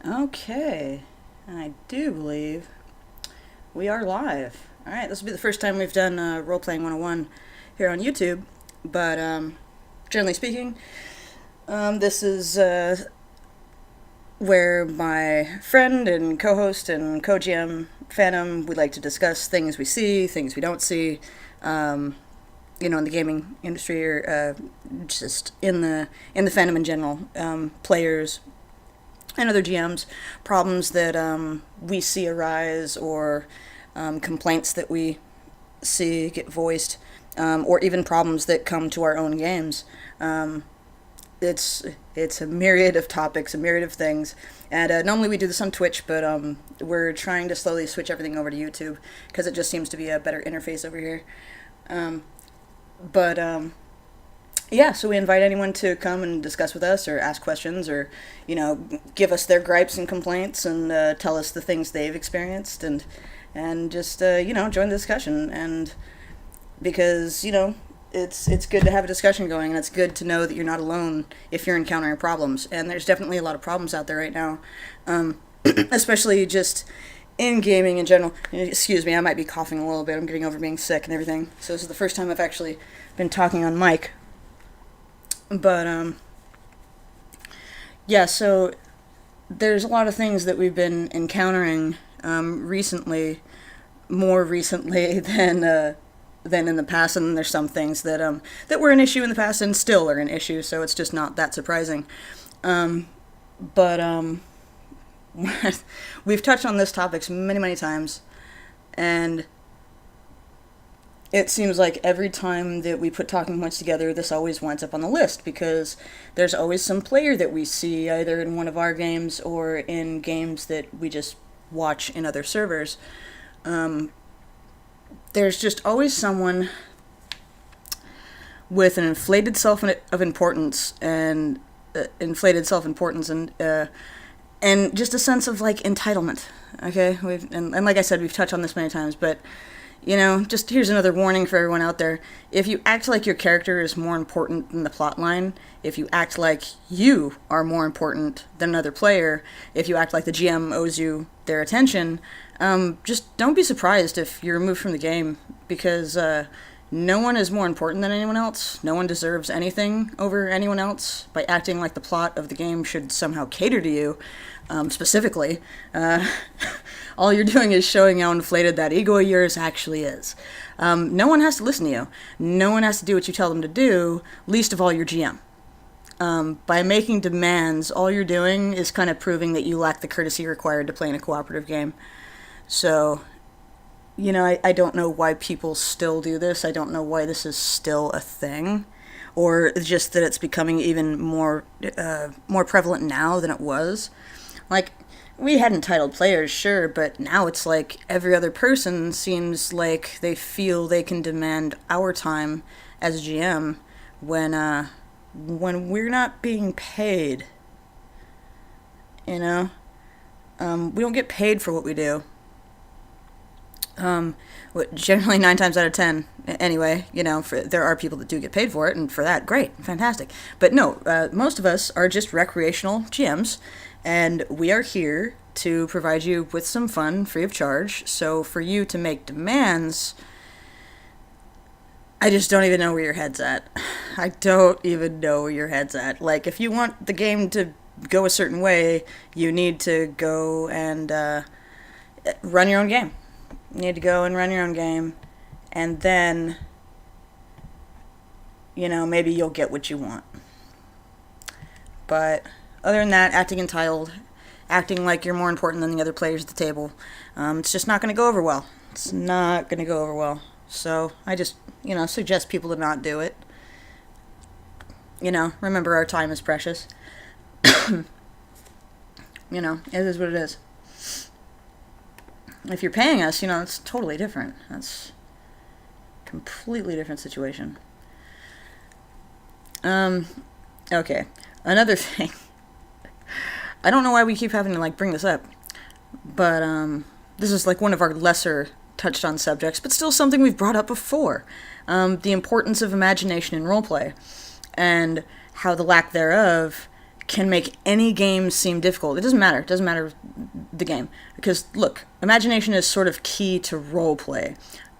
Okay, I do believe we are live. Alright, this will be the first time we've done Roleplaying 101 here on YouTube, but generally speaking, this is where my friend and co-host and co-GM, Phantom, we like to discuss things we see, things we don't see, in the gaming industry or just in the fandom in general, players, and other GMs, problems that we see arise or complaints that we see get voiced, or even problems that come to our own games. It's a myriad of topics, a myriad of things, and normally we do this on Twitch, but we're trying to slowly switch everything over to YouTube because it just seems to be a better interface over here. Yeah, so we invite anyone to come and discuss with us or ask questions or, give us their gripes and complaints and tell us the things they've experienced and just, join the discussion. And because, it's good to have a discussion going, and it's good to know that you're not alone if you're encountering problems. And there's definitely a lot of problems out there right now, especially just in gaming in general. Excuse me, I might be coughing a little bit. I'm getting over being sick and everything. So this is the first time I've actually been talking on mic. But, yeah, so there's a lot of things that we've been encountering recently, more recently than in the past, and there's some things that that were an issue in the past and still are an issue, so it's just not that surprising. But we've touched on this topic many, many times, and it seems like every time that we put talking points together, this always winds up on the list, because there's always some player that we see either in one of our games or in games that we just watch in other servers. There's just always someone with an inflated self-importance and just a sense of like entitlement. Okay, and like I said, we've touched on this many times, but just here's another warning for everyone out there. If you act like your character is more important than the plot line, if you act like you are more important than another player, if you act like the GM owes you their attention, just don't be surprised if you're removed from the game, because no one is more important than anyone else. No one deserves anything over anyone else. By acting like the plot of the game should somehow cater to you, specifically, all you're doing is showing how inflated that ego of yours actually is. No one has to listen to you. No one has to do what you tell them to do, least of all your GM. By making demands, all you're doing is kind of proving that you lack the courtesy required to play in a cooperative game. So, I don't know why people still do this. I don't know why this is still a thing, or just that it's becoming even more prevalent now than it was. Like, we had entitled players, sure, but now it's like every other person seems like they feel they can demand our time as GM when we're not being paid. We don't get paid for what we do. Generally 9 times out of 10, anyway, there are people that do get paid for it, and for that, great, fantastic. But no, most of us are just recreational GMs, and we are here to provide you with some fun free of charge. So for you to make demands, I just don't even know where your head's at. I don't even know where your head's at. Like, if you want the game to go a certain way, you need to go and run your own game. You need to go and run your own game, and then, maybe you'll get what you want. But other than that, acting entitled, acting like you're more important than the other players at the table, it's just not going to go over well. It's not going to go over well. So I just, suggest people to not do it. Remember, our time is precious. It is what it is. If you're paying us, it's totally different. That's a completely different situation. Okay. Another thing. I don't know why we keep having to, bring this up. But, this is, one of our lesser touched on subjects, but still something we've brought up before. The importance of imagination in roleplay. And how the lack thereof can make any game seem difficult. It doesn't matter. It doesn't matter the game. Because, look, imagination is sort of key to role play.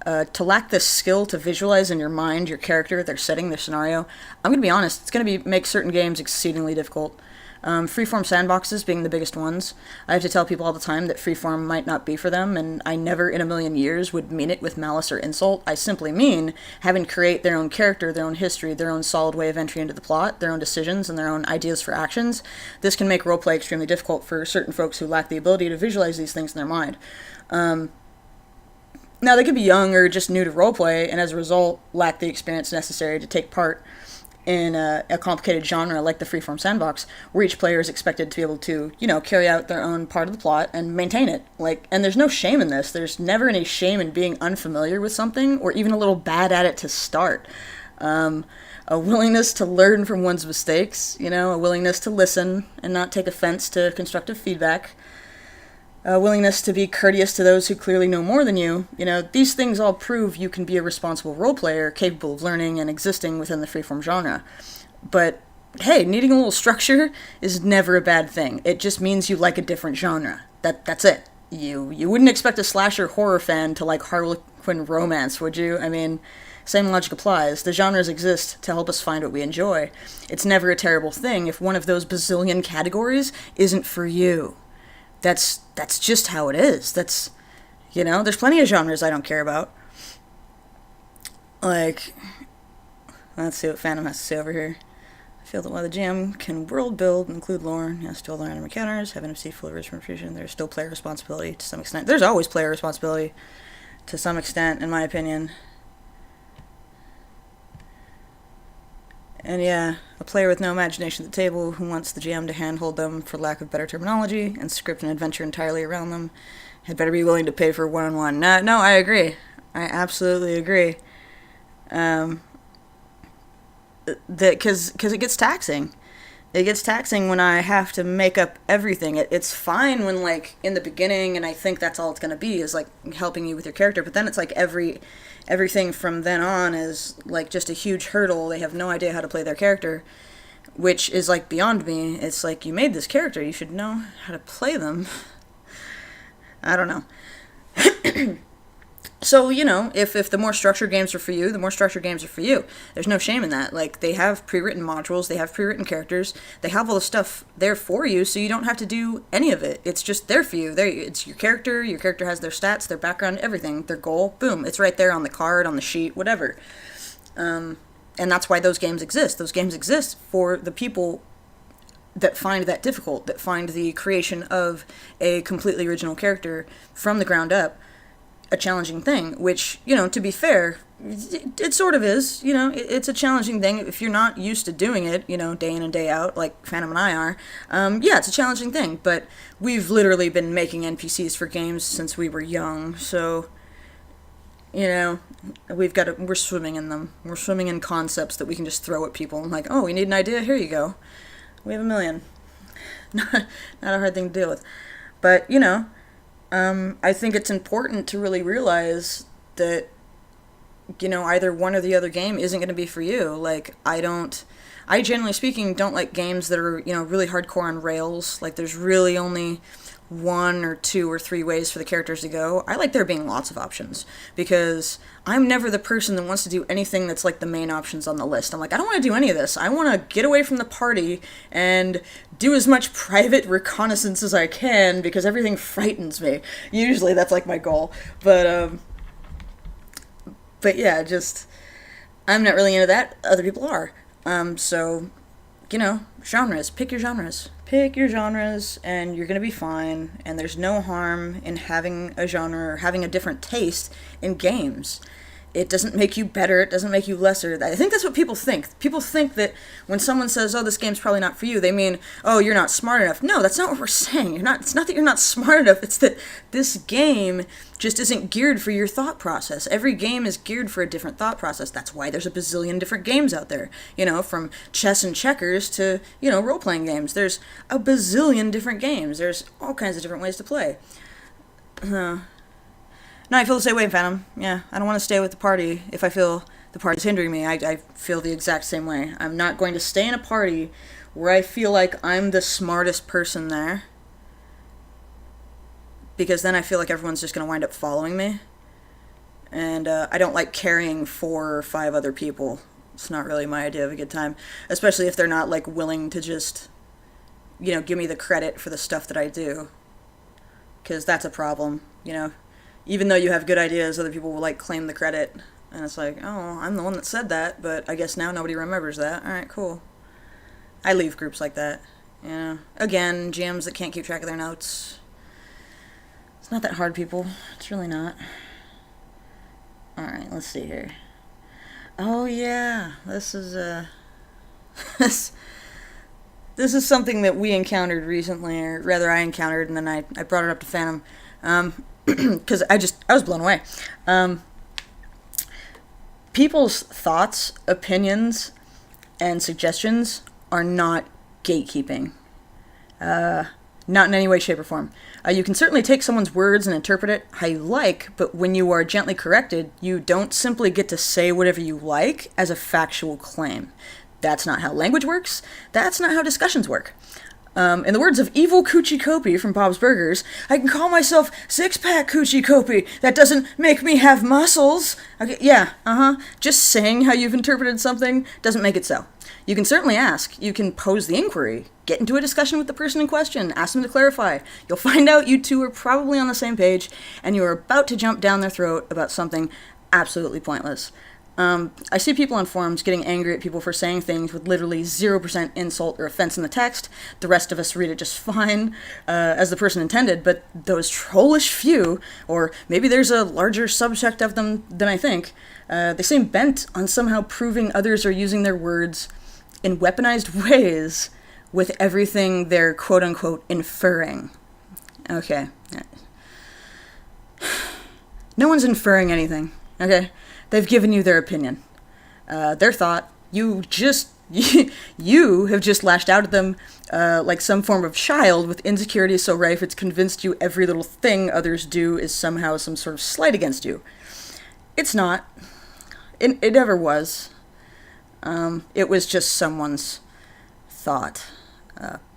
To lack the skill to visualize in your mind your character, their setting, their scenario, I'm going to be honest, it's going to make certain games exceedingly difficult. Freeform sandboxes being the biggest ones. I have to tell people all the time that freeform might not be for them, and I never in a million years would mean it with malice or insult. I simply mean having to create their own character, their own history, their own solid way of entry into the plot, their own decisions, and their own ideas for actions. This can make roleplay extremely difficult for certain folks who lack the ability to visualize these things in their mind. Now, they could be young or just new to roleplay, and as a result, lack the experience necessary to take part in a complicated genre like the freeform sandbox, where each player is expected to be able to, carry out their own part of the plot and maintain it. And there's no shame in this. There's never any shame in being unfamiliar with something, or even a little bad at it to start. A willingness to learn from one's mistakes, a willingness to listen and not take offense to constructive feedback. A willingness to be courteous to those who clearly know more than you. These things all prove you can be a responsible role player, capable of learning and existing within the freeform genre. But, hey, needing a little structure is never a bad thing. It just means you like a different genre. That's it. You wouldn't expect a slasher horror fan to like Harlequin romance, would you? I mean, same logic applies. The genres exist to help us find what we enjoy. It's never a terrible thing if one of those bazillion categories isn't for you. That's just how it is. There's plenty of genres I don't care about. Let's see what Phantom has to say over here. I feel that while the GM can world build and include lore, has to build random encounters, have NFC full of rich information, there's still player responsibility to some extent. There's always player responsibility to some extent, in my opinion. And yeah, a player with no imagination at the table who wants the GM to handhold them, for lack of better terminology, and script an adventure entirely around them had better be willing to pay for one-on-one. No, I agree. I absolutely agree. Because it gets taxing. It gets taxing when I have to make up everything. It's fine when, in the beginning, and I think that's all it's going to be, is, helping you with your character. But then it's everything from then on is, just a huge hurdle. They have no idea how to play their character, which is, beyond me. It's you made this character. You should know how to play them. I don't know. So, if the more structured games are for you, the more structured games are for you. There's no shame in that. They have pre-written modules, they have pre-written characters, they have all the stuff there for you, so you don't have to do any of it. It's just there for you. It's your character has their stats, their background, everything, their goal, boom, it's right there on the card, on the sheet, whatever. And that's why those games exist. Those games exist for the people that find that difficult, that find the creation of a completely original character from the ground up a challenging thing, which, to be fair, it sort of is. It's a challenging thing if you're not used to doing it, day in and day out, like Phantom and I are. Yeah, it's a challenging thing, but we've literally been making NPCs for games since we were young, so, we're swimming in them. We're swimming in concepts that we can just throw at people. Oh, we need an idea? Here you go. We have a million. Not a hard thing to deal with. But, I think it's important to really realize that, either one or the other game isn't going to be for you. I generally speaking don't like games that are, really hardcore on rails. There's really only one or two or three ways for the characters to go. I like there being lots of options, because I'm never the person that wants to do anything that's the main options on the list. I'm I don't want to do any of this. I want to get away from the party and do as much private reconnaissance as I can, because everything frightens me. Usually that's my goal. But yeah, I'm not really into that. Other people are. So, genres. Pick your genres. Pick your genres, and you're going to be fine, and there's no harm in having a genre or having a different taste in games. It doesn't make you better, it doesn't make you lesser. I think that's what people think. People think that when someone says, oh, this game's probably not for you, they mean, oh, you're not smart enough. No, that's not what we're saying. It's not that you're not smart enough, it's that this game just isn't geared for your thought process. Every game is geared for a different thought process. That's why there's a bazillion different games out there. From chess and checkers to, role-playing games. There's a bazillion different games. There's all kinds of different ways to play. No, I feel the same way, Phantom. Yeah, I don't want to stay with the party if I feel the party's hindering me. I feel the exact same way. I'm not going to stay in a party where I feel like I'm the smartest person there, because then I feel like everyone's just going to wind up following me. And I don't like carrying 4 or 5 other people. It's not really my idea of a good time, especially if they're not like willing to just, you know, give me the credit for the stuff that I do, because that's a problem, you know. Even though you have good ideas, other people will like claim the credit, and it's like, oh, I'm the one that said that, but I guess now nobody remembers that. All right, cool. I leave groups like that, you know. Again, GMs that can't keep track of their notes. It's not that hard, people. It's really not. All right, let's see here. Oh yeah, this is this is something that we encountered recently, or rather I encountered, and then I brought it up to Phantom, because I was blown away. People's thoughts, opinions, and suggestions are not gatekeeping. Not in any way, shape, or form. You can certainly take someone's words and interpret it how you like, but when you are gently corrected, you don't simply get to say whatever you like as a factual claim. That's not how language works. That's not how discussions work. In the words of Evil Coochie Kopi from Bob's Burgers, I can call myself Six-Pack Coochie Kopi. That doesn't make me have muscles. Okay, yeah, Just saying how you've interpreted something doesn't make it so. You can certainly ask. You can pose the inquiry. Get into a discussion with the person in question. Ask them to clarify. You'll find out you two are probably on the same page, and you are about to jump down their throat about something absolutely pointless. I see people on forums getting angry at people for saying things with literally 0% insult or offense in the text. The rest of us read it just fine, as the person intended, but those trollish few, or maybe there's a larger subsect of them than I think, they seem bent on somehow proving others are using their words in weaponized ways with everything they're quote-unquote inferring. Okay. No one's inferring anything, okay? They've given you their opinion, their thought. You have just lashed out at them like some form of child with insecurity so rife it's convinced you every little thing others do is somehow some sort of slight against you. It's not. It never was. It was just someone's thought,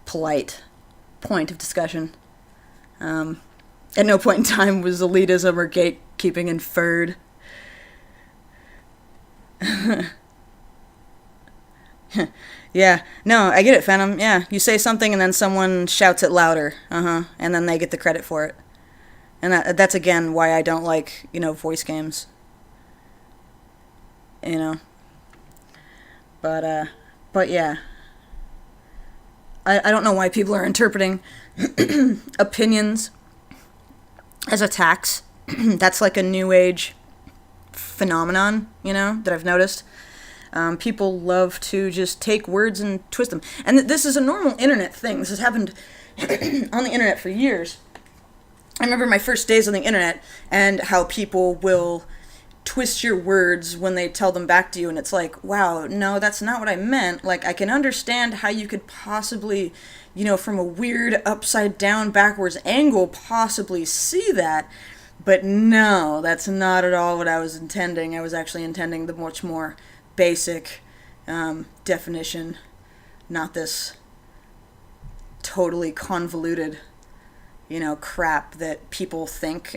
polite point of discussion. At no point in time was elitism or gatekeeping inferred. Yeah, no, I get it, Phantom. Yeah, you say something and then someone shouts it louder, and then they get the credit for it. And that's again why I don't like, voice games. But yeah. I don't know why people are interpreting opinions as attacks. That's like a new age phenomenon, that I've noticed. People love to just take words and twist them. And this is a normal internet thing. This has happened on the internet for years. I remember my first days on the internet and how people will twist your words when they tell them back to you, and it's like, wow, no, that's not what I meant. Like, I can understand how you could possibly, from a weird upside down backwards angle possibly see that, but no, that's not at all what I was intending. I was actually intending the much more basic definition, not this totally convoluted crap that people think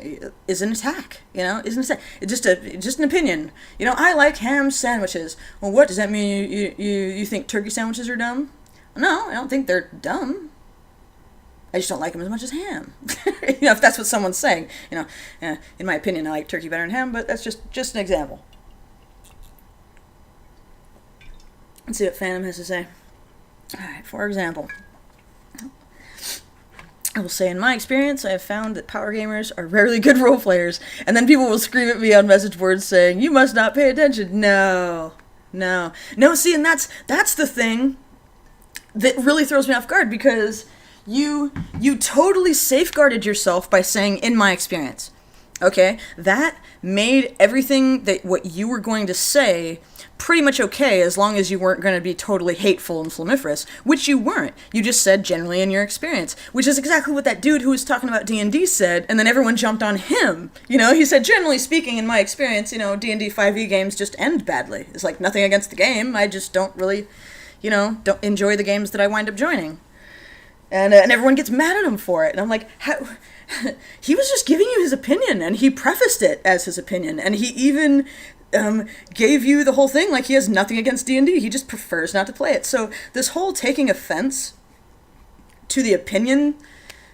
is an attack, isn't an attack. It's just an opinion. I like ham sandwiches. Well, what does that mean? You think turkey sandwiches are dumb? No, I don't think they're dumb. I just don't like them as much as ham. If that's what someone's saying. In my opinion, I like turkey better than ham, but that's just an example. Let's see what Phantom has to say. All right, for example, I will say, in my experience, I have found that power gamers are rarely good role players, and then people will scream at me on message boards saying, "You must not pay attention." No. See, and that's the thing that really throws me off guard, because you totally safeguarded yourself by saying, "in my experience." Okay, that made everything that what you were going to say pretty much okay, as long as you weren't going to be totally hateful and flamiferous, which you weren't. You just said generally in your experience, which is exactly what that dude who was talking about D&D said, and then everyone jumped on him. He said, generally speaking, in my experience, D&D 5e games just end badly. It's like nothing against the game, I just don't really, don't enjoy the games that I wind up joining. And everyone gets mad at him for it. And I'm like, how? He was just giving you his opinion, and he prefaced it as his opinion. And he even gave you the whole thing like he has nothing against D&D. He just prefers not to play it. So this whole taking offense to the opinion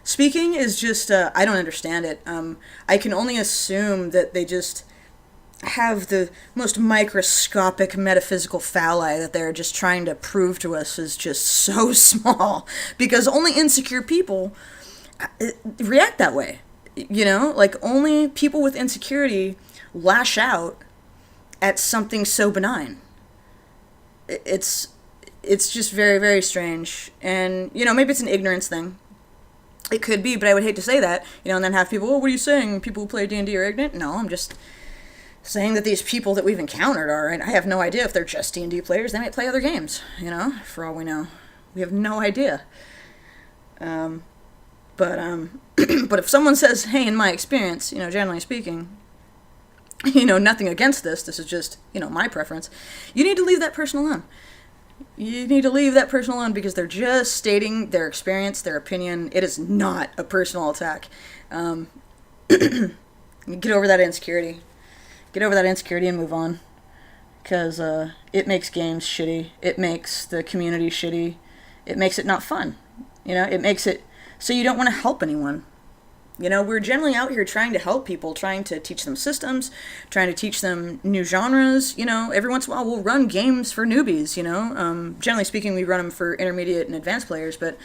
speaking is just, I don't understand it. I can only assume that they just have the most microscopic metaphysical phalli that they're just trying to prove to us is just so small, because only insecure people react that way. Like, only people with insecurity lash out at something so benign. It's just very, very strange. And, maybe it's an ignorance thing. It could be, but I would hate to say that, and then have people, what are you saying? People who play D&D are ignorant? No, I'm just saying that these people that we've encountered are, and I have no idea if they're just D&D players. They might play other games, for all we know. We have no idea. But if someone says, hey, in my experience, generally speaking, nothing against this is just, my preference, you need to leave that person alone. You need to leave that person alone, because they're just stating their experience, their opinion. It is not a personal attack. Get over that insecurity. Get over that insecurity and move on. Because it makes games shitty. It makes the community shitty. It makes it not fun. It makes it so you don't want to help anyone. We're generally out here trying to help people, trying to teach them systems, trying to teach them new genres. Every once in a while we'll run games for newbies, Generally speaking, we run them for intermediate and advanced players, but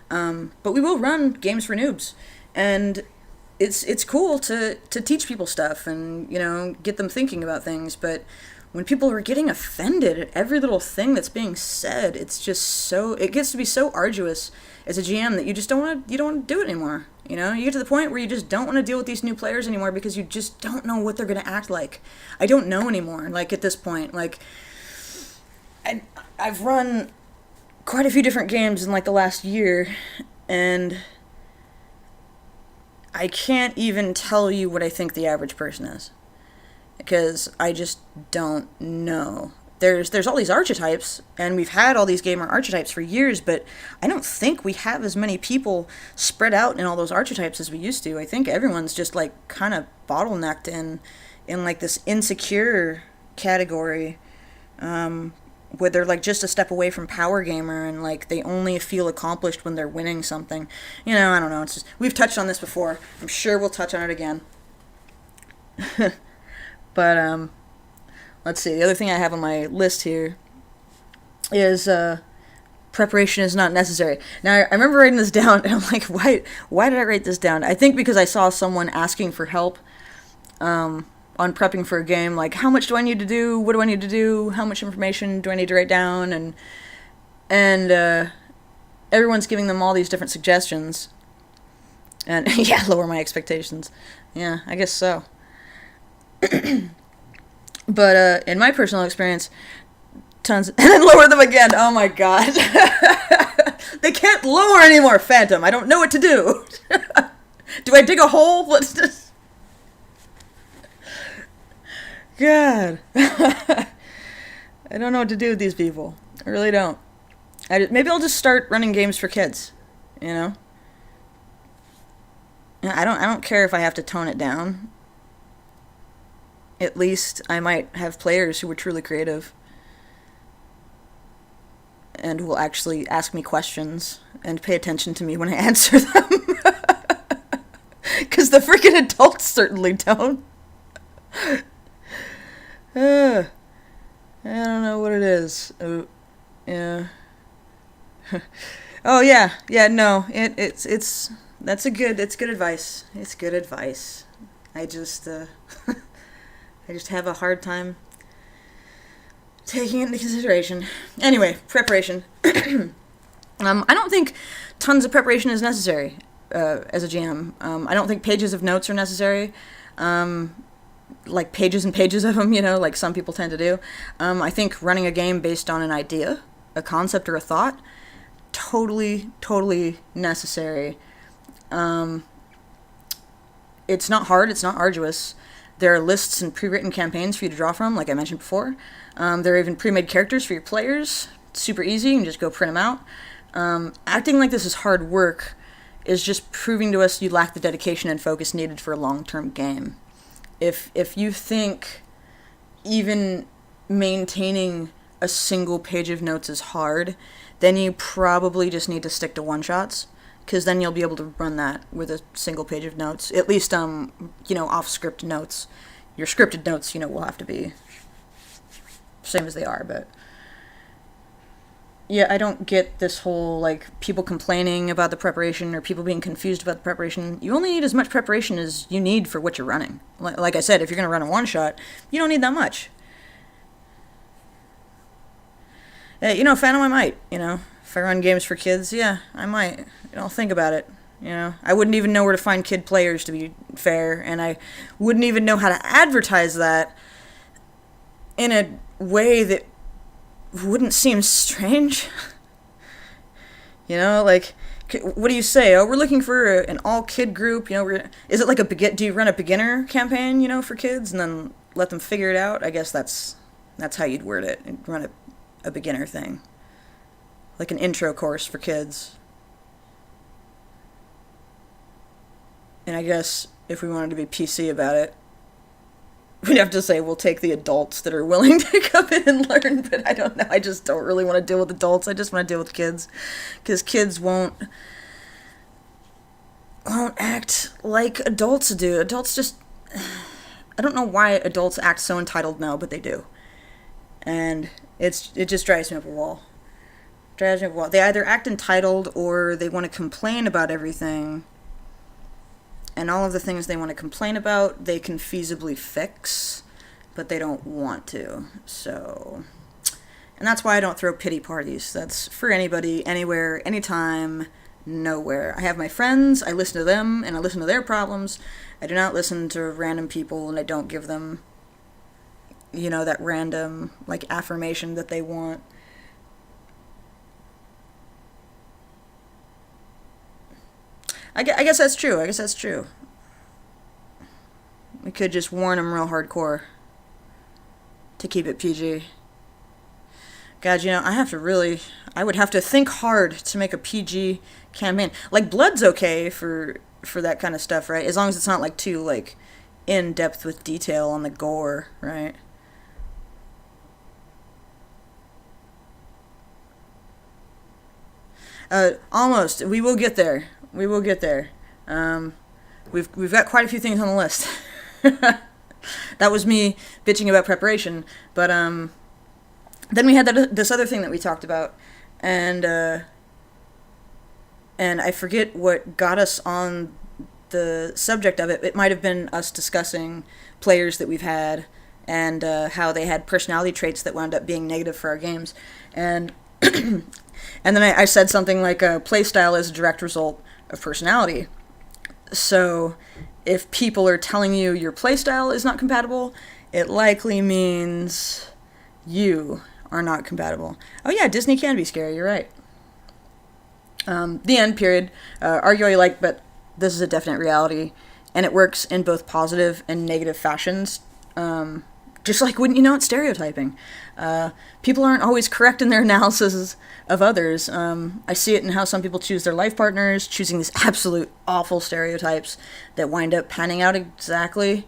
we will run games for noobs. And it's cool to teach people stuff and, get them thinking about things. But when people are getting offended at every little thing that's being said, it gets to be so arduous as a GM that you don't want to do it anymore. You get to the point where you just don't want to deal with these new players anymore, because you just don't know what they're going to act like. I don't know anymore, like, at this point. Like, I've run quite a few different games in, like, the last year, and I can't even tell you what I think the average person is, because I just don't know. There's all these archetypes, and we've had all these gamer archetypes for years, but I don't think we have as many people spread out in all those archetypes as we used to. I think everyone's just, like, kind of bottlenecked in like, this insecure category, where they're, like, just a step away from power gamer, and, like, they only feel accomplished when they're winning something. I don't know. It's just, we've touched on this before. I'm sure we'll touch on it again. But, let's see, the other thing I have on my list here is preparation is not necessary. Now, I remember writing this down, and I'm like, why did I write this down? I think because I saw someone asking for help on prepping for a game, like, how much do I need to do? What do I need to do? How much information do I need to write down? And everyone's giving them all these different suggestions. And, yeah, lower my expectations. Yeah, I guess so. But in my personal experience, tons, and then lower them again. Oh my god. They can't lower anymore, Phantom. I don't know what to do. Do I dig a hole? What's this? God. I don't know what to do with these people. I really don't. Maybe I'll just start running games for kids, I don't care if I have to tone it down. At least I might have players who are truly creative and will actually ask me questions and pay attention to me when I answer them. Because the freaking adults certainly don't. I don't know what it is. Yeah. Oh yeah, no. It's good advice. It's good advice. I just have a hard time taking it into consideration. Anyway, preparation. I don't think tons of preparation is necessary as a GM. I don't think pages of notes are necessary. Like pages and pages of them, like some people tend to do. I think running a game based on an idea, a concept, or a thought, totally necessary. It's not hard, it's not arduous. There are lists and pre-written campaigns for you to draw from, like I mentioned before. There are even pre-made characters for your players super easy. You can just go print them out. Acting like this is hard work is just proving to us you lack the dedication and focus needed for a long-term game. If you think even maintaining a single page of notes is hard, then you probably just need to stick to one-shots, because then you'll be able to run that with a single page of notes. At least, off-script notes. Your scripted notes, will have to be same as they are, but... Yeah, I don't get this whole, people complaining about the preparation or people being confused about the preparation. You only need as much preparation as you need for what you're running. Like I said, if you're going to run a one-shot, you don't need that much. Phantom, I might, If I run games for kids, yeah, I might. I'll think about it, I wouldn't even know where to find kid players, to be fair, and I wouldn't even know how to advertise that in a way that wouldn't seem strange. What do you say? Oh, we're looking for an all-kid group, is it like do you run a beginner campaign, for kids, and then let them figure it out? I guess that's how you'd word it, run a beginner thing. Like an intro course for kids. And I guess if we wanted to be PC about it, we'd have to say we'll take the adults that are willing to come in and learn, but I don't know. I just don't really want to deal with adults. I just want to deal with kids, because kids won't act like adults do. Adults just... I don't know why adults act so entitled now, but they do. And it just drives me up a wall. They either act entitled or they want to complain about everything. And all of the things they want to complain about, they can feasibly fix, but they don't want to. So, and that's why I don't throw pity parties. That's for anybody, anywhere, anytime, nowhere. I have my friends, I listen to them, and I listen to their problems. I do not listen to random people, and I don't give them, that random, affirmation that they want. I guess that's true. We could just warn them real hardcore to keep it PG. God, I would have to think hard to make a PG campaign. Blood's okay for that kind of stuff, right? As long as it's not, too, in-depth with detail on the gore, right? Almost. We will get there. We've got quite a few things on the list. That was me bitching about preparation, but then we had this other thing that we talked about, and I forget what got us on the subject of it. It might have been us discussing players that we've had and how they had personality traits that wound up being negative for our games, and and then I said something like playstyle is a direct result of personality. So if people are telling you your playstyle is not compatible, it likely means you are not compatible. Oh yeah, Disney can be scary, you're right. The end, period. Argue all you like, but this is a definite reality, and it works in both positive and negative fashions. Just like, wouldn't you know, it's stereotyping. People aren't always correct in their analysis of others. I see it in how some people choose their life partners, choosing these absolute awful stereotypes that wind up panning out exactly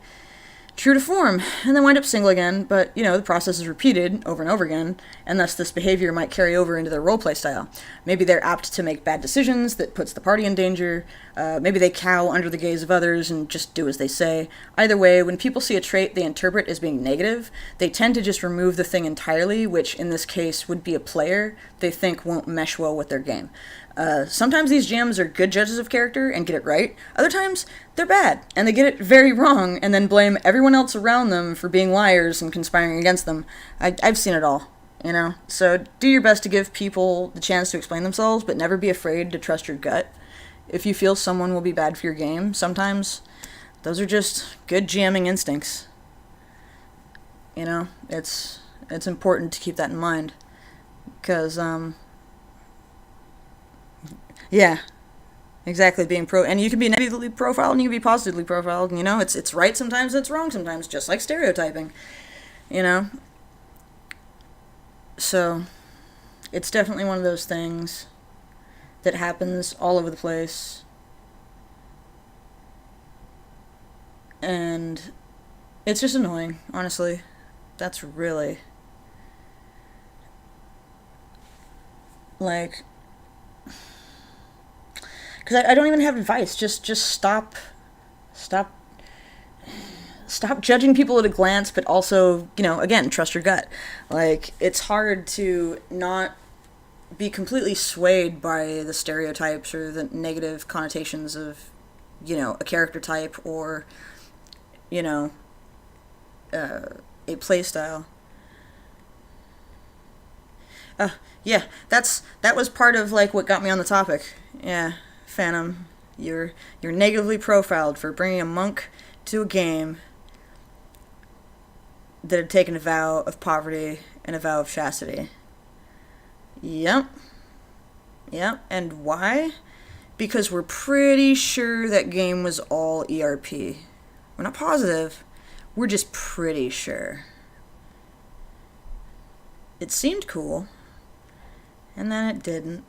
true to form, and then wind up single again, but, the process is repeated over and over again, and thus this behavior might carry over into their roleplay style. Maybe they're apt to make bad decisions that puts the party in danger. Maybe they cow under the gaze of others and just do as they say. Either way, when people see a trait they interpret as being negative, they tend to just remove the thing entirely, which in this case would be a player they think won't mesh well with their game. Sometimes these GMs are good judges of character and get it right. Other times, they're bad, and they get it very wrong, and then blame everyone else around them for being liars and conspiring against them. I've seen it all, So do your best to give people the chance to explain themselves, but never be afraid to trust your gut. If you feel someone will be bad for your game, sometimes those are just good GMing instincts. It's important to keep that in mind, because, yeah, exactly, and you can be negatively profiled and you can be positively profiled, it's right sometimes, it's wrong sometimes, just like stereotyping, So, It's definitely one of those things that happens all over the place. And it's just annoying, honestly. That's really... like... because I don't even have advice. Just stop judging people at a glance, but also, again, trust your gut. Like, it's hard to not be completely swayed by the stereotypes or the negative connotations of, a character type or, a playstyle. Yeah, that was part of, like, what got me on the topic. Yeah, Phantom, you're negatively profiled for bringing a monk to a game that had taken a vow of poverty and a vow of chastity. Yep. And why? Because we're pretty sure that game was all ERP. We're not positive. We're just pretty sure. It seemed cool. And then it didn't.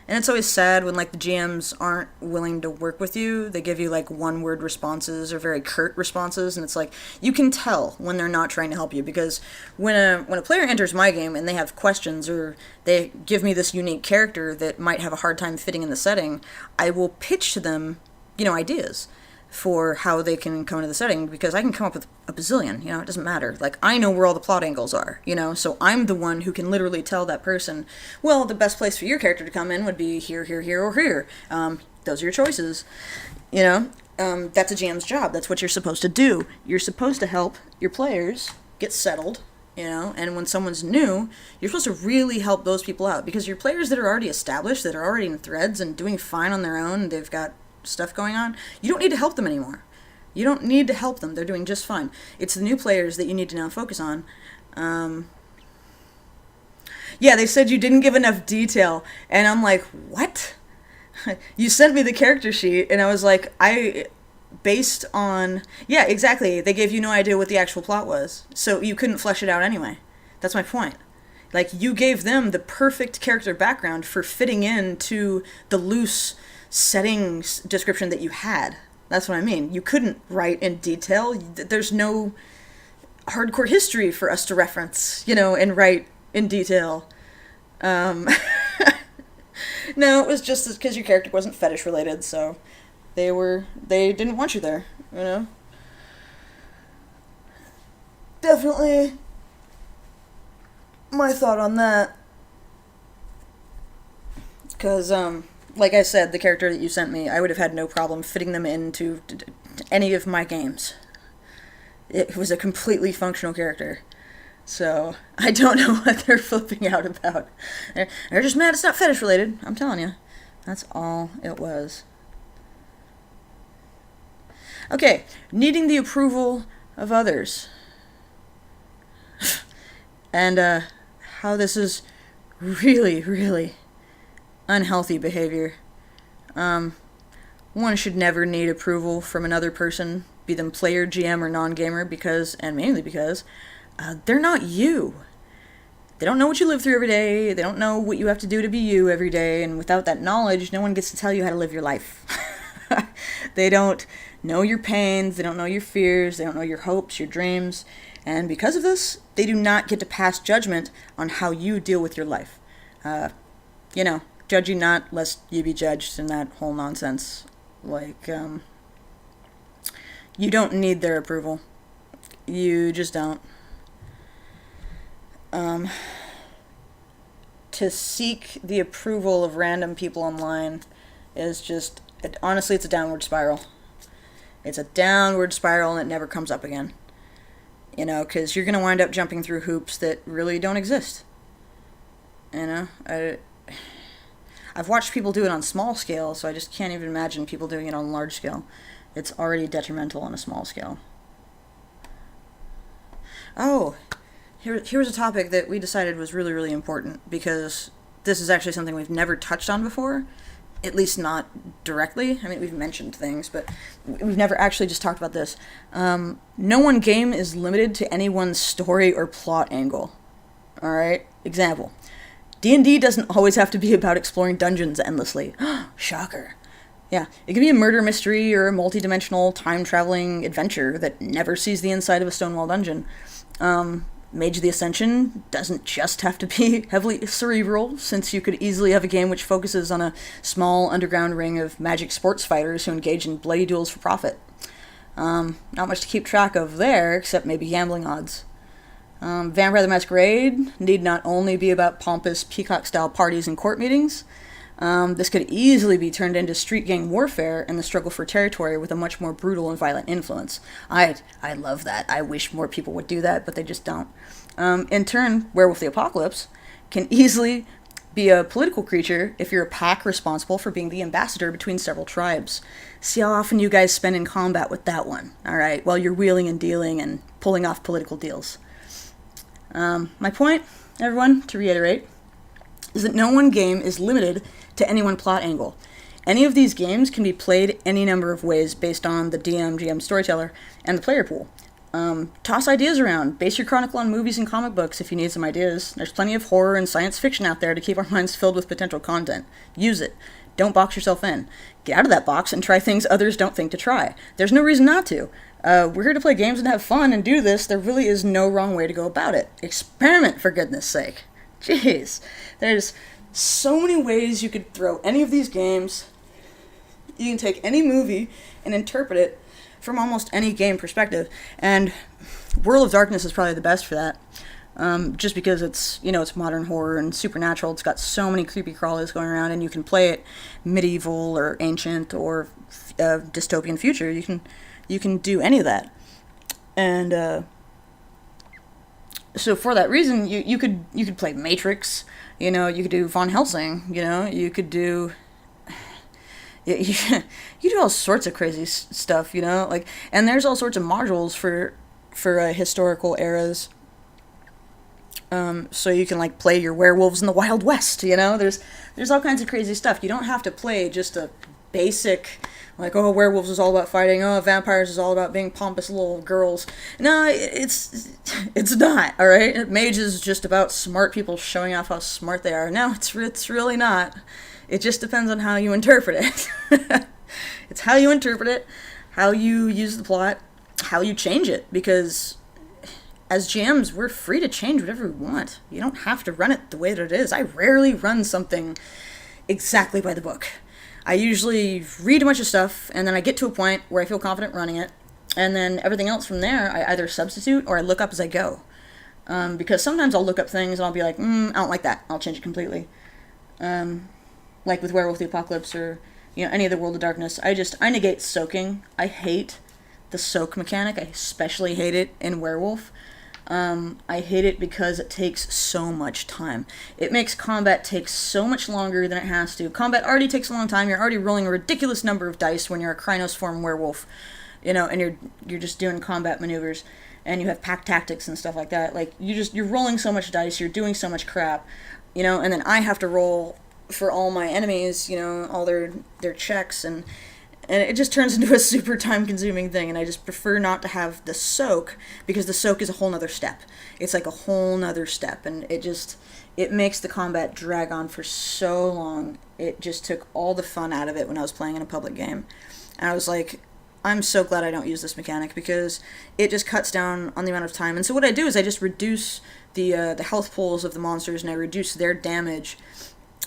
And it's always sad when, like, the GMs aren't willing to work with you. They give you, like, one-word responses or very curt responses, and it's like, you can tell when they're not trying to help you, because when a player enters my game and they have questions or they give me this unique character that might have a hard time fitting in the setting, I will pitch to them, ideas for how they can come into the setting, because I can come up with a bazillion, it doesn't matter. Like, I know where all the plot angles are, so I'm the one who can literally tell that person, well, the best place for your character to come in would be here, here, here, or here. Those are your choices, that's a GM's job. That's what you're supposed to do. You're supposed to help your players get settled, and when someone's new, you're supposed to really help those people out, because your players that are already established, that are already in threads and doing fine on their own, they've got stuff going on, you don't need to help them anymore. You don't need to help them. They're doing just fine. It's the new players that you need to now focus on. Yeah, they said you didn't give enough detail, and I'm like, what? You sent me the character sheet, and I was like, based on... yeah, exactly. They gave you no idea what the actual plot was, so you couldn't flesh it out anyway. That's my point. Like, you gave them the perfect character background for fitting into the loose settings description that you had. That's what I mean. You couldn't write in detail. There's no hardcore history for us to reference, and write in detail. No, it was just because your character wasn't fetish related, so they didn't want you there, Definitely my thought on that. Because, like I said, the character that you sent me, I would have had no problem fitting them into any of my games. It was a completely functional character. So, I don't know what they're flipping out about. They're just mad it's not fetish related, I'm telling you. That's all it was. Okay, needing the approval of others. And, how this is really, really unhealthy behavior. One should never need approval from another person, be them player, GM, or non-gamer, and mainly because, they're not you. They don't know what you live through every day, they don't know what you have to do to be you every day, and without that knowledge, no one gets to tell you how to live your life. They don't know your pains, they don't know your fears, they don't know your hopes, your dreams, and because of this, they do not get to pass judgment on how you deal with your life. Judge you not, lest you be judged, and that whole nonsense. Like, you don't need their approval. You just don't. To seek the approval of random people online is just, honestly, it's a downward spiral. It's a downward spiral, and it never comes up again. Because you're going to wind up jumping through hoops that really don't exist. I've watched people do it on small scale, so I just can't even imagine people doing it on large scale. It's already detrimental on a small scale. Oh, here's a topic that we decided was really, really important, because this is actually something we've never touched on before, at least not directly. I mean, we've mentioned things, but we've never actually just talked about this. No one game is limited to any one story or plot angle. Alright? Example. D&D doesn't always have to be about exploring dungeons endlessly. Shocker. Yeah, it can be a murder mystery or a multi-dimensional time-traveling adventure that never sees the inside of a Stonewall dungeon. Mage the Ascension doesn't just have to be heavily cerebral, since you could easily have a game which focuses on a small underground ring of magic sports fighters who engage in bloody duels for profit. Not much to keep track of there, except maybe gambling odds. Vampire the Masquerade need not only be about pompous peacock-style parties and court meetings. This could easily be turned into street gang warfare and the struggle for territory with a much more brutal and violent influence. I love that. I wish more people would do that, but they just don't. In turn, Werewolf the Apocalypse can easily be a political creature if you're a pack responsible for being the ambassador between several tribes. See how often you guys spend in combat with that one, alright, while you're wheeling and dealing and pulling off political deals. My point, everyone, to reiterate, is that no one game is limited to any one plot angle. Any of these games can be played any number of ways based on the DM, GM, storyteller, and the player pool. Toss ideas around. Base your chronicle on movies and comic books if you need some ideas. There's plenty of horror and science fiction out there to keep our minds filled with potential content. Use it. Don't box yourself in. Get out of that box and try things others don't think to try. There's no reason not to. We're here to play games and have fun and do this. There really is no wrong way to go about it. Experiment, for goodness sake. Jeez. There's so many ways you could throw any of these games. You can take any movie and interpret it from almost any game perspective. And World of Darkness is probably the best for that. Just because it's, it's modern horror and supernatural. It's got so many creepy crawlies going around, and you can play it medieval or ancient or dystopian future. You can do any of that. And so for that reason, you could play Matrix. You could do Von Helsing. You could do. You do all sorts of crazy stuff. And there's all sorts of modules for historical eras. So you can play your werewolves in the Wild West. There's all kinds of crazy stuff. You don't have to play just a basic werewolves is all about fighting. Vampires is all about being pompous little girls. No, it's not. All right, Mage is just about smart people showing off how smart they are. No, it's really not. It just depends on how you interpret it. It's how you interpret it, how you use the plot, how you change it, because as GMs, we're free to change whatever we want. You don't have to run it the way that it is. I rarely run something exactly by the book. I usually read a bunch of stuff, and then I get to a point where I feel confident running it, and then everything else from there, I either substitute or I look up as I go. Because sometimes I'll look up things and I'll be like, I don't like that. I'll change it completely. Like with Werewolf the Apocalypse or any of the World of Darkness. I negate soaking. I hate the soak mechanic. I especially hate it in Werewolf. I hate it because it takes so much time. It makes combat take so much longer than it has to. Combat already takes a long time. You're already rolling a ridiculous number of dice when you're a Krynos form werewolf, and you're just doing combat maneuvers, and you have pack tactics and stuff like that. You're rolling so much dice, you're doing so much crap, and then I have to roll for all my enemies, all their checks, and it just turns into a super time-consuming thing, and I just prefer not to have the soak, because the soak is a whole nother step. It's like a whole nother step, and it makes the combat drag on for so long. It just took all the fun out of it when I was playing in a public game. And I was like, I'm so glad I don't use this mechanic, because it just cuts down on the amount of time. And so what I do is I just reduce the health pools of the monsters, and I reduce their damage,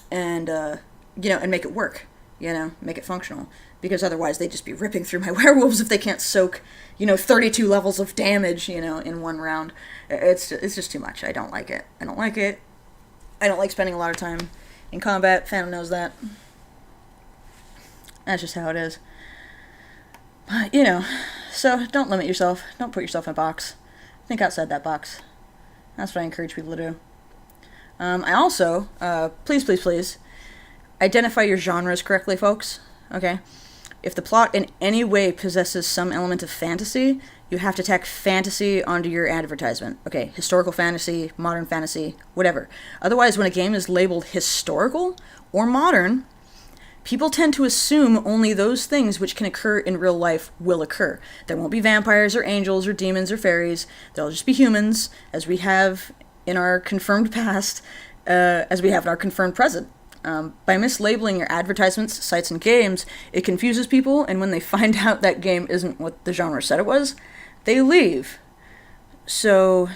and and make it work, make it functional. Because otherwise they'd just be ripping through my werewolves if they can't soak, 32 levels of damage, in one round. It's just too much. I don't like it. I don't like spending a lot of time in combat. Phantom knows that. That's just how it is. But, so don't limit yourself. Don't put yourself in a box. Think outside that box. That's what I encourage people to do. I also, please, identify your genres correctly, folks. Okay? If the plot in any way possesses some element of fantasy, you have to tack fantasy onto your advertisement. Okay, historical fantasy, modern fantasy, whatever. Otherwise, when a game is labeled historical or modern, people tend to assume only those things which can occur in real life will occur. There won't be vampires or angels or demons or fairies. They'll just be humans, as we have in our confirmed past as we have in our confirmed present. By mislabeling your advertisements, sites, and games, it confuses people, and when they find out that game isn't what the genre said it was, they leave. So,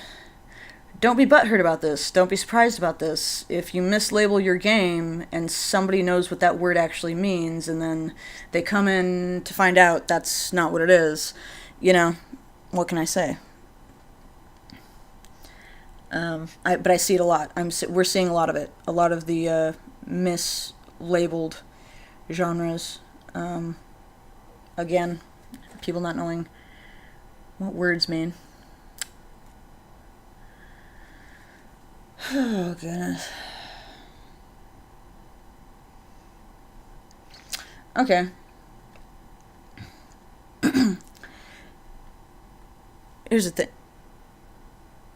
don't be butthurt about this. Don't be surprised about this. If you mislabel your game and somebody knows what that word actually means, and then they come in to find out that's not what it is, what can I say? But I see it a lot. We're seeing a lot of it. A lot of the mislabeled genres. Again, people not knowing what words mean. Oh, goodness. Okay. Here's the thing.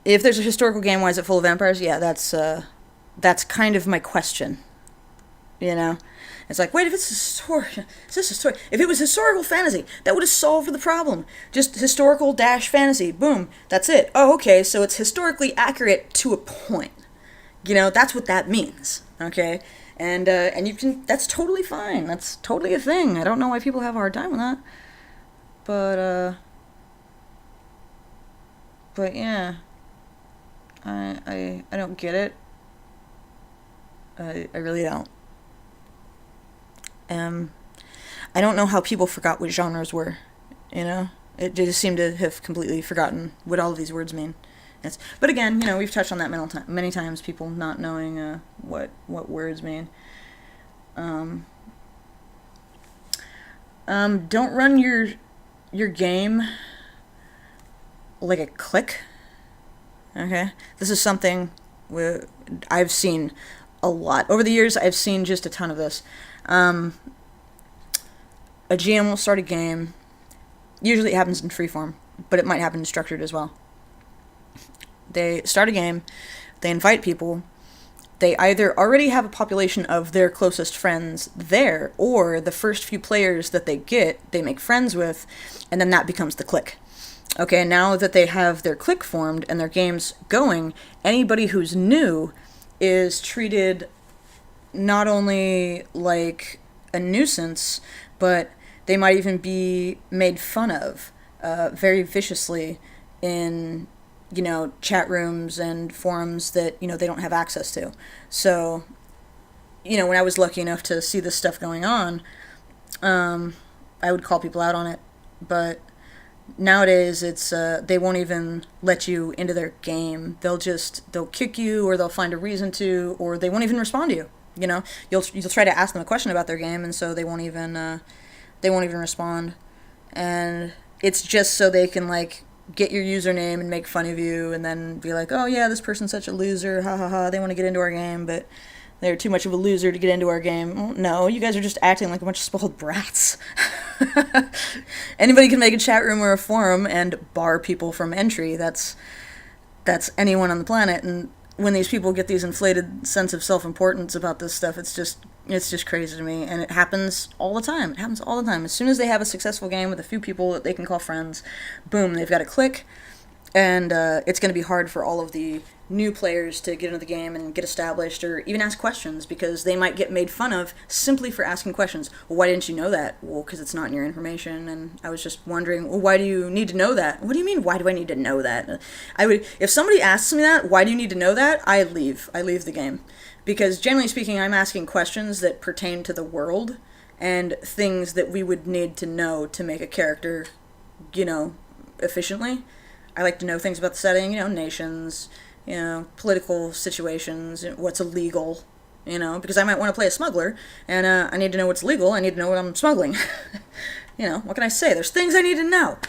If there's a historical game, why is it full of vampires? Yeah, that's kind of my question. It's like, wait, if it's if it was historical fantasy, that would have solved the problem. Just historical -fantasy, boom, that's it. Oh, okay, so it's historically accurate to a point. That's what that means. Okay, and you can. That's totally fine. That's totally a thing. I don't know why people have a hard time with that. But yeah, I don't get it. I really don't. I don't know how people forgot what genres were, It just seemed to have completely forgotten what all of these words mean. But again, we've touched on that many times, people not knowing what words mean. Don't run your game like a clique, okay? This is something I've seen a lot. Over the years, I've seen just a ton of this. A GM will start a game. Usually it happens in freeform, but it might happen in structured as well. They start a game, they invite people, they either already have a population of their closest friends there, or the first few players that they get, they make friends with, and then that becomes the clique. Okay, now that they have their clique formed and their game's going, anybody who's new is treated not only like a nuisance, but they might even be made fun of very viciously in, chat rooms and forums that, they don't have access to. So, when I was lucky enough to see this stuff going on, I would call people out on it. But nowadays, it's they won't even let you into their game. They'll kick you, or they'll find a reason to, or they won't even respond to you. You'll try to ask them a question about their game, and so they won't even respond. And it's just so they can get your username and make fun of you, and then be like, oh yeah, this person's such a loser, ha ha ha. They want to get into our game, but they're too much of a loser to get into our game. Well, no, you guys are just acting like a bunch of spoiled brats. Anybody can make a chat room or a forum and bar people from entry. That's anyone on the planet. And when these people get these inflated sense of self-importance about this stuff, it's just crazy to me. And it happens all the time. It happens all the time. As soon as they have a successful game with a few people that they can call friends, boom, they've got a clique. And it's going to be hard for all of the new players to get into the game and get established, or even ask questions, because they might get made fun of simply for asking questions. Well, why didn't you know that? Well, because it's not in your information. And I was just wondering, well, why do you need to know that? What do you mean, why do I need to know that? If somebody asks me that, why do you need to know that? I leave the game. Because generally speaking, I'm asking questions that pertain to the world and things that we would need to know to make a character, efficiently. I like to know things about the setting, nations, political situations, what's illegal, because I might want to play a smuggler, and I need to know what's legal. I need to know what I'm smuggling. What can I say? There's things I need to know.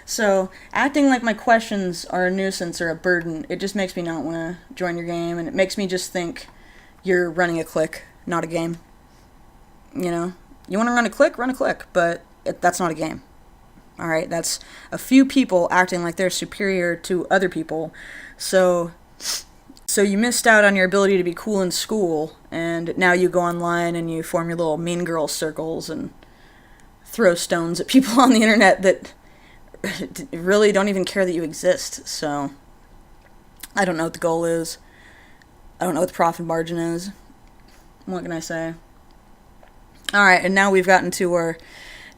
So acting like my questions are a nuisance or a burden, it just makes me not want to join your game, and it makes me just think you're running a clique, not a game. You want to run a clique, but that's not a game. All right, that's a few people acting like they're superior to other people. So you missed out on your ability to be cool in school, and now you go online and you form your little mean girl circles and throw stones at people on the internet that really don't even care that you exist. So I don't know what the goal is. I don't know what the profit margin is. What can I say? All right, and now we've gotten to our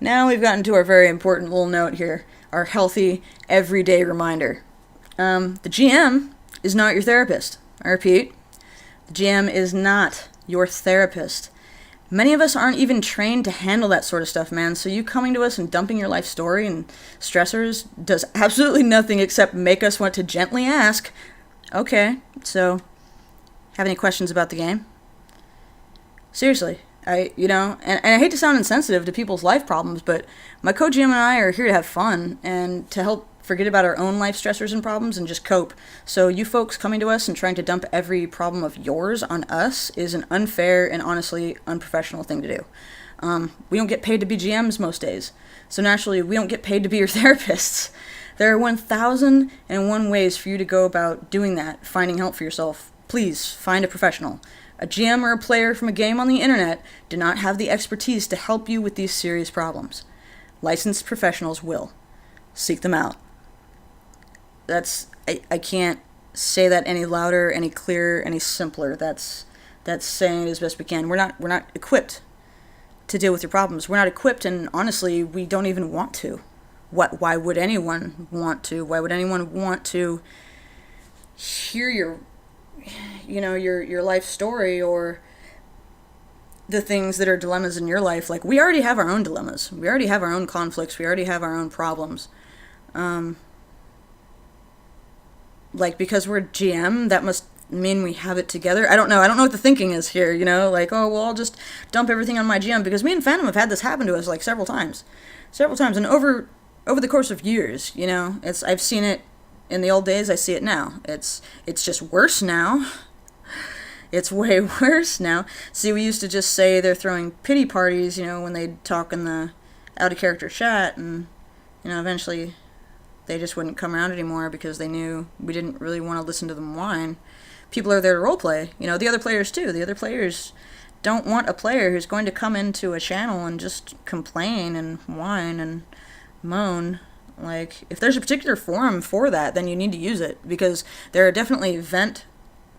very important little note here, our healthy everyday reminder. The GM is not your therapist. I repeat, the GM is not your therapist. Many of us aren't even trained to handle that sort of stuff, man. So you coming to us and dumping your life story and stressors does absolutely nothing except make us want to gently ask, okay, so have any questions about the game? Seriously, and I hate to sound insensitive to people's life problems, but my co-GM and I are here to have fun and to help forget about our own life stressors and problems and just cope. So you folks coming to us and trying to dump every problem of yours on us is an unfair and honestly unprofessional thing to do. We don't get paid to be GMs most days. So naturally, we don't get paid to be your therapists. There are 1,001 ways for you to go about doing that, finding help for yourself. Please, find a professional. A GM or a player from a game on the internet do not have the expertise to help you with these serious problems. Licensed professionals will. Seek them out. I can't say that any louder, any clearer, any simpler. That's saying it as best we can. We're not equipped to deal with your problems. We're not equipped, and honestly, we don't even want to. Why would anyone want to? Why would anyone want to hear your life story or the things that are dilemmas in your life? Like, we already have our own dilemmas. We already have our own conflicts. We already have our own problems. Because we're a GM, that must mean we have it together. I don't know what the thinking is here, like, oh, well, I'll just dump everything on my GM, because me and Phantom have had this happen to us, like, several times, and over the course of years, I've seen it in the old days, I see it now. It's just worse now. It's way worse now. See, we used to just say they're throwing pity parties, when they'd talk in the out-of-character chat, and, eventually they just wouldn't come around anymore because they knew we didn't really want to listen to them whine. People are there to roleplay. The other players too. The other players don't want a player who's going to come into a channel and just complain and whine and moan. Like, if there's a particular forum for that, then you need to use it, because there are definitely vent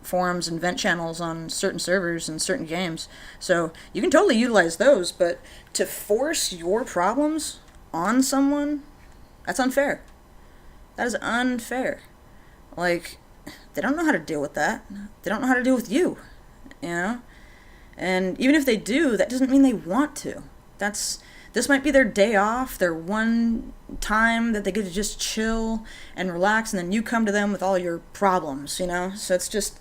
forums and vent channels on certain servers and certain games. So you can totally utilize those, but to force your problems on someone, that's unfair. That is unfair. Like, they don't know how to deal with that. They don't know how to deal with you, And even if they do, that doesn't mean they want to. This might be their day off, their one time that they get to just chill and relax, and then you come to them with all your problems, So it's just,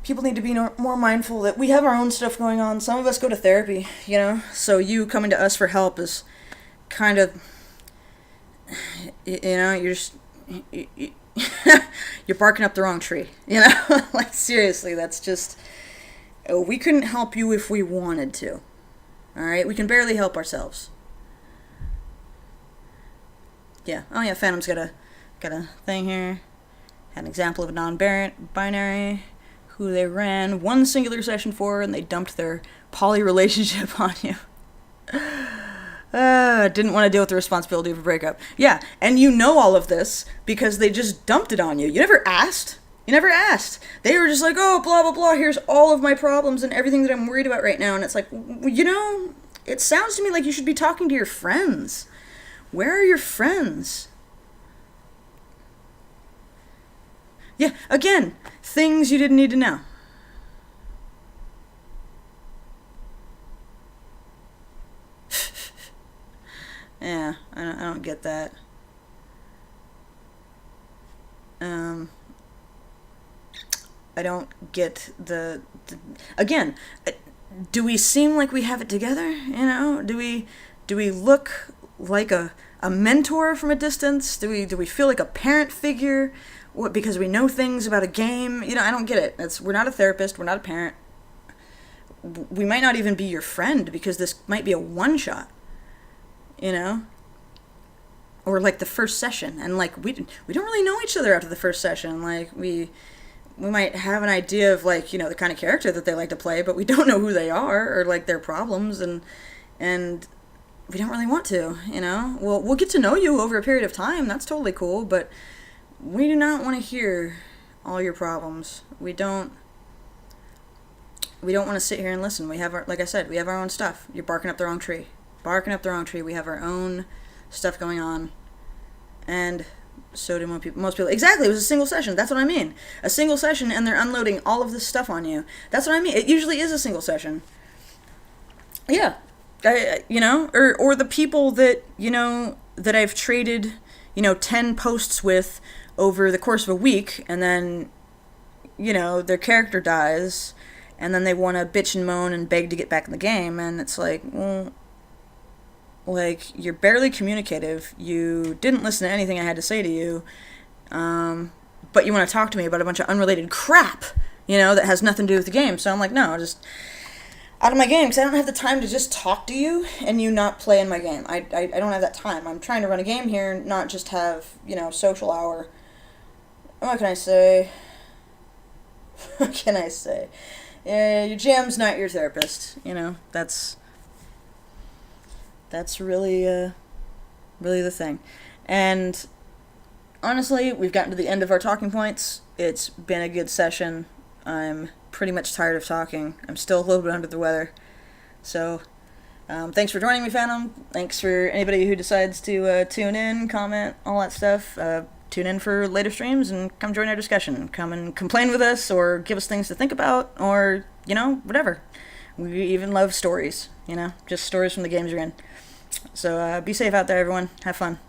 people need to be more mindful that we have our own stuff going on. Some of us go to therapy, So you coming to us for help is kind of, you're just, you're barking up the wrong tree, Like, seriously, that's just, we couldn't help you if we wanted to. All right, we can barely help ourselves. Yeah. Oh yeah, Phantom's got a thing here. Had an example of a non-binary who they ran one singular session for, and they dumped their poly relationship on you. Didn't want to deal with the responsibility of a breakup. Yeah, and all of this because they just dumped it on you. You never asked. They were just like, oh, blah, blah, blah, here's all of my problems and everything that I'm worried about right now. And it's like, it sounds to me like you should be talking to your friends. Where are your friends? Yeah, again, things you didn't need to know. Yeah, I don't get that. I don't get the again, do we seem like we have it together? Do we look like a mentor from a distance? Do we feel like a parent figure? What, because we know things about a game? I don't get it. We're not a therapist, we're not a parent. We might not even be your friend, because this might be a one-shot. Or like the first session, and like we don't really know each other after the first session. Like, we might have an idea of, like, the kind of character that they like to play, but we don't know who they are or like their problems, and we don't really want to. We'll get to know you over a period of time. That's totally cool, but we do not want to hear all your problems. We don't want to sit here and listen. We have our, like I said, we have our own stuff. You're barking up the wrong tree. Barking up the wrong tree. We have our own stuff going on. And so do most people. Exactly, it was a single session. That's what I mean. A single session, and they're unloading all of this stuff on you. That's what I mean. It usually is a single session. Yeah. Or the people that, that I've traded, 10 posts with over the course of a week, and then, their character dies, and then they want to bitch and moan and beg to get back in the game, and it's like, well, you're barely communicative, you didn't listen to anything I had to say to you, but you want to talk to me about a bunch of unrelated crap, that has nothing to do with the game, so I'm like, no, just out of my game, because I don't have the time to just talk to you and you not play in my game. I don't have that time. I'm trying to run a game here, not just have, social hour. What can I say? What can I say? Yeah, your jam's not your therapist. That's really, really the thing. And honestly, we've gotten to the end of our talking points. It's been a good session. I'm pretty much tired of talking. I'm still a little bit under the weather. So, thanks for joining me, Phantom. Thanks for anybody who decides to tune in, comment, all that stuff. Tune in for later streams and come join our discussion. Come and complain with us or give us things to think about or, whatever. We even love stories, just stories from the games you're in. So be safe out there, everyone. Have fun.